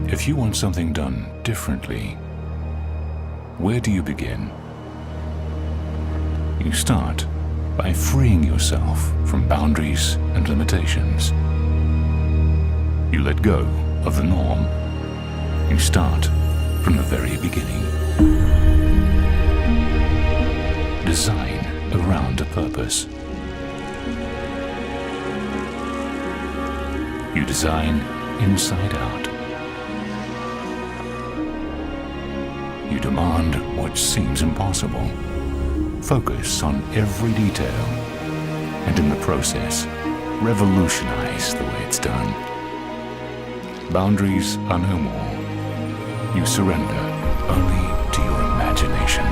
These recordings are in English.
If you want something done differently, where do you begin? You start by freeing yourself from boundaries and limitations. You let go of the norm. You start from the very beginning. Design around a purpose. You design inside out. You demand what seems impossible. Focus on every detail, and in the process, revolutionize the way it's done. Boundaries are no more. You surrender only to your imagination.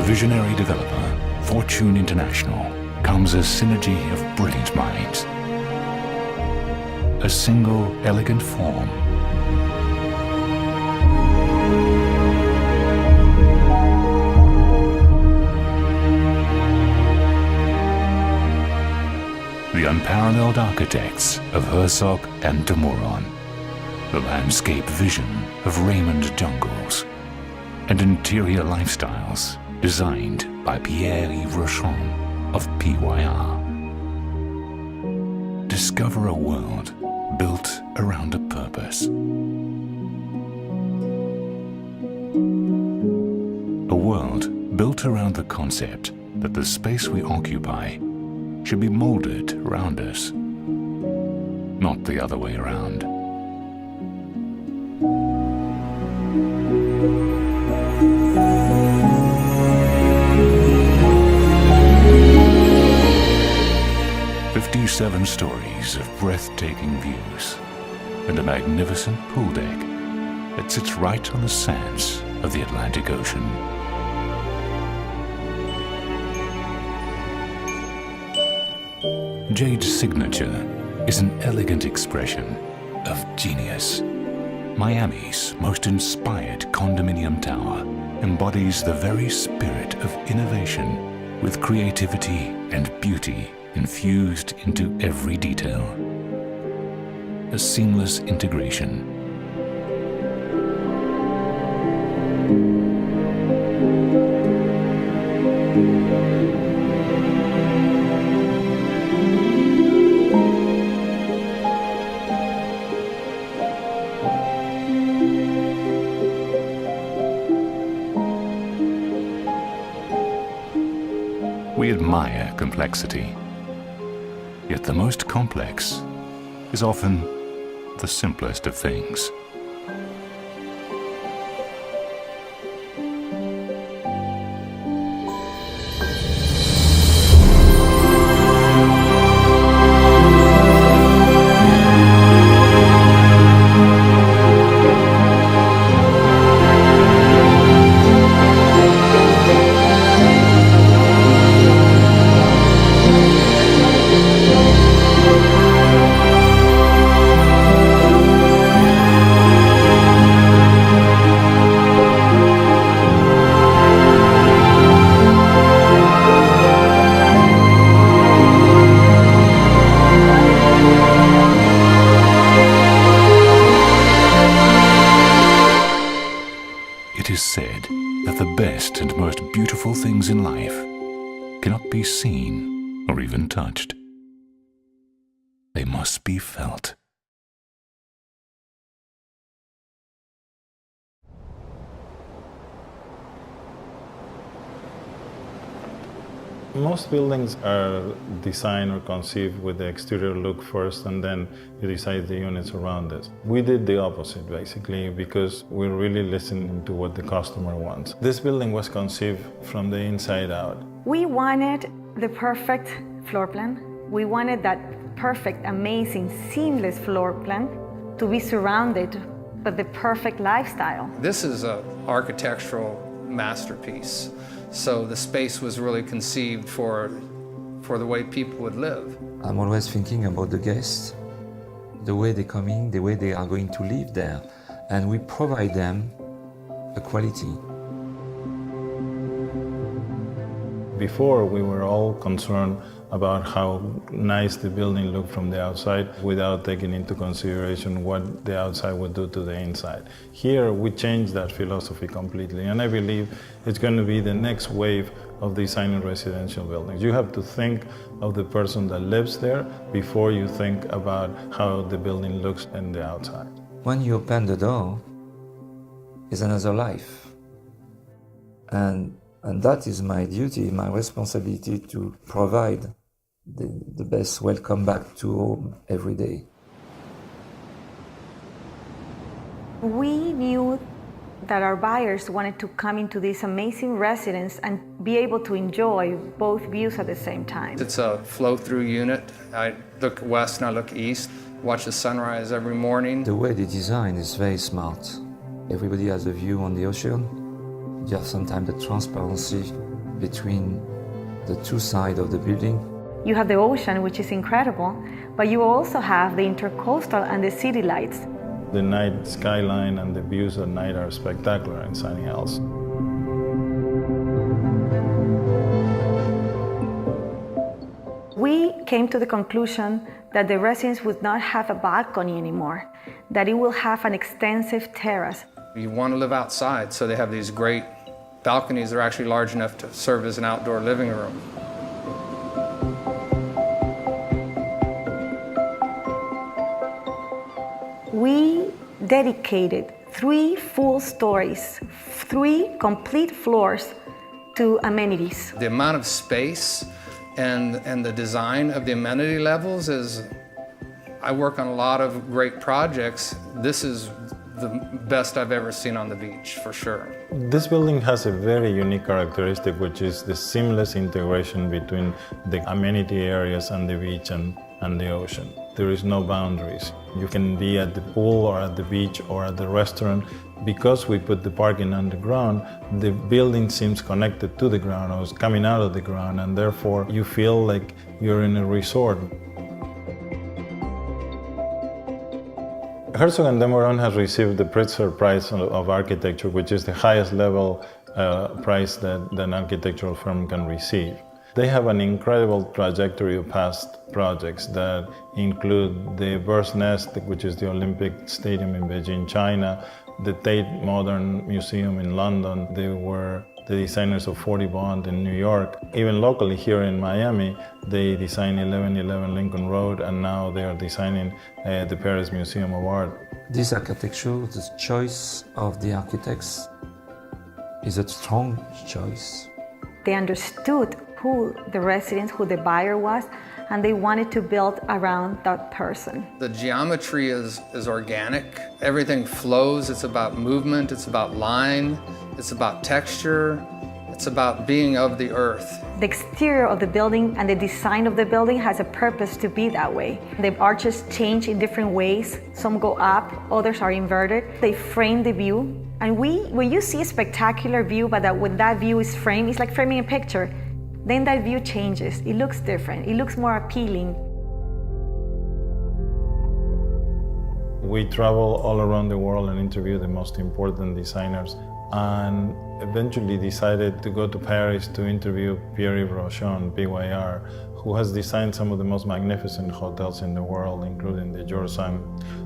Visionary developer, Fortune International, comes a synergy of brilliant minds. A single elegant form. The unparalleled architects of Herzog and de Meuron. The landscape vision of Raymond Jungles. And interior lifestyles designed by Pierre-Yves Rochon of PYR. Discover a world built around a purpose. A world built around the concept that the space we occupy should be molded around us, not the other way around. Seven stories of breathtaking views and a magnificent pool deck that sits right on the sands of the Atlantic Ocean. Jade's signature is an elegant expression of genius. Miami's most inspired condominium tower embodies the very spirit of innovation with creativity and beauty infused into every detail. A seamless integration. We admire complexity. Yet the most complex is often the simplest of things. It is said that the best and most beautiful things in life cannot be seen or even touched. They must be felt. Most buildings are designed or conceived with the exterior look first, and then you decide the units around it. We did the opposite, basically, because we really listened to what the customer wants. This building was conceived from the inside out. We wanted the perfect floor plan. We wanted that perfect, amazing, seamless floor plan to be surrounded by the perfect lifestyle. This is an architectural masterpiece. So the space was really conceived for the way people would live. I'm always thinking about the guests, the way they're coming, the way they are going to live there, and we provide them a quality. Before, we were all concerned about how nice the building looked from the outside without taking into consideration what the outside would do to the inside. Here, we changed that philosophy completely, and I believe it's going to be the next wave of designing residential buildings. You have to think of the person that lives there before you think about how the building looks on the outside. When you open the door, it's another life. And that is my duty, my responsibility to provide the best welcome back to home every day. We knew that our buyers wanted to come into this amazing residence and be able to enjoy both views at the same time. It's a flow-through unit. I look west and I look east, watch the sunrise every morning. The way they design is very smart. Everybody has a view on the ocean. You have sometimes the transparency between the two sides of the building. You have the ocean, which is incredible, but you also have the intercoastal and the city lights. The night skyline and the views at night are spectacular in Sunny Hills. We came to the conclusion that the residence would not have a balcony anymore, that it will have an extensive terrace. You want to live outside, so they have these great balconies that are actually large enough to serve as an outdoor living room. We dedicated 3 full stories, 3 complete floors to amenities. The amount of space and the design of the amenity levels is, I work on a lot of great projects. This is the best I've ever seen on the beach, for sure. This building has a very unique characteristic, which is the seamless integration between the amenity areas and the beach and the ocean. There is no boundaries. You can be at the pool or at the beach or at the restaurant. Because we put the parking underground, the building seems connected to the ground or is coming out of the ground, and therefore you feel like you're in a resort. Herzog & de Meuron has received the Pritzker Prize of Architecture, which is the highest level prize that an architectural firm can receive. They have an incredible trajectory of past projects that include the Bird's Nest, which is the Olympic Stadium in Beijing, China, the Tate Modern Museum in London. They were the designers of 40 Bond in New York. Even locally here in Miami, they designed 1111 Lincoln Road, and now they are designing the Paris Museum of Art. This architecture, the choice of the architects, is a strong choice. They understood who the resident, who the buyer was, and they wanted to build around that person. The geometry is organic. Everything flows. It's about movement. It's about line. It's about texture. It's about being of the earth. The exterior of the building and the design of the building has a purpose to be that way. The arches change in different ways. Some go up, others are inverted. They frame the view. And when you see a spectacular view, but when that view is framed, it's like framing a picture. Then that view changes. It looks different. It looks more appealing. We travel all around the world and interview the most important designers, and eventually decided to go to Paris to interview Pierre-Yves Rochon, PYR, who has designed some of the most magnificent hotels in the world, including the George V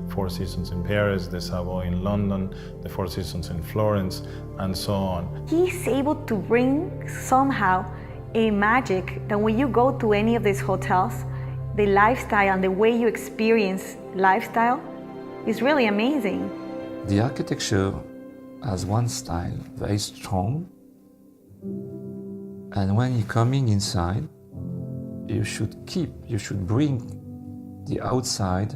Four Seasons in Paris, the Savoy in London, the Four Seasons in Florence, and so on. He's able to bring somehow a magic that when you go to any of these hotels, the lifestyle and the way you experience lifestyle is really amazing. The architecture has one style, very strong, and when you're coming inside, you should bring the outside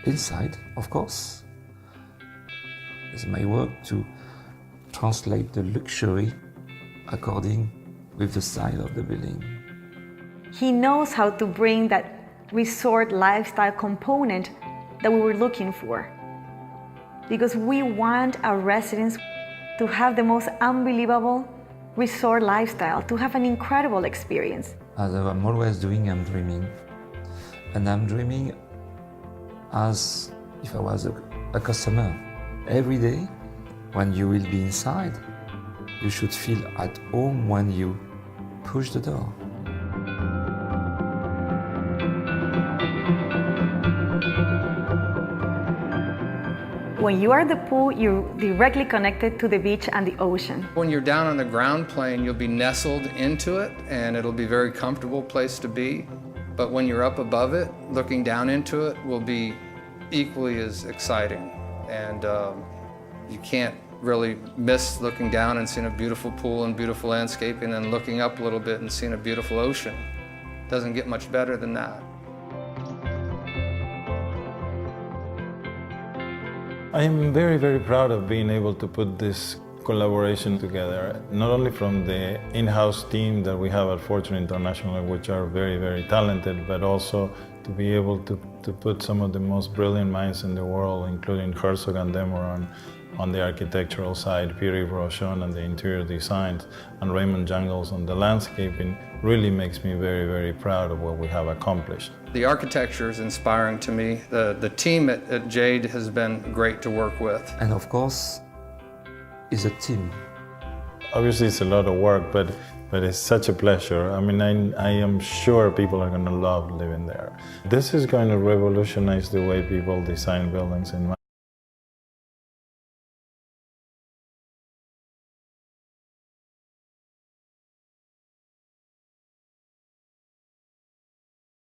inside, of course. It's my work to translate the luxury according with the style of the building. He knows how to bring that resort lifestyle component that we were looking for. Because we want our residents to have the most unbelievable resort lifestyle to have an incredible experience. As I'm always doing, I'm dreaming. And I'm dreaming as if I was a customer. Every day, when you will be inside, you should feel at home when you push the door. When you are at the pool, you're directly connected to the beach and the ocean. When you're down on the ground plane, you'll be nestled into it, and it'll be a very comfortable place to be. But when you're up above it, looking down into it will be equally as exciting. And you can't really miss looking down and seeing a beautiful pool and beautiful landscaping, and then looking up a little bit and seeing a beautiful ocean. Doesn't get much better than that. I am very, very proud of being able to put this collaboration together, not only from the in-house team that we have at Fortune International, which are very, very talented, but also to be able to put some of the most brilliant minds in the world, including Herzog and Demoran on the architectural side, Pierre Rochon on the interior designs, and Raymond Jangles on the landscaping, really makes me very, very proud of what we have accomplished. The architecture is inspiring to me. The team at Jade has been great to work with. And of course, it's a team. Obviously it's a lot of work, but it's such a pleasure. I mean, I am sure people are going to love living there. This is going to revolutionize the way people design buildings in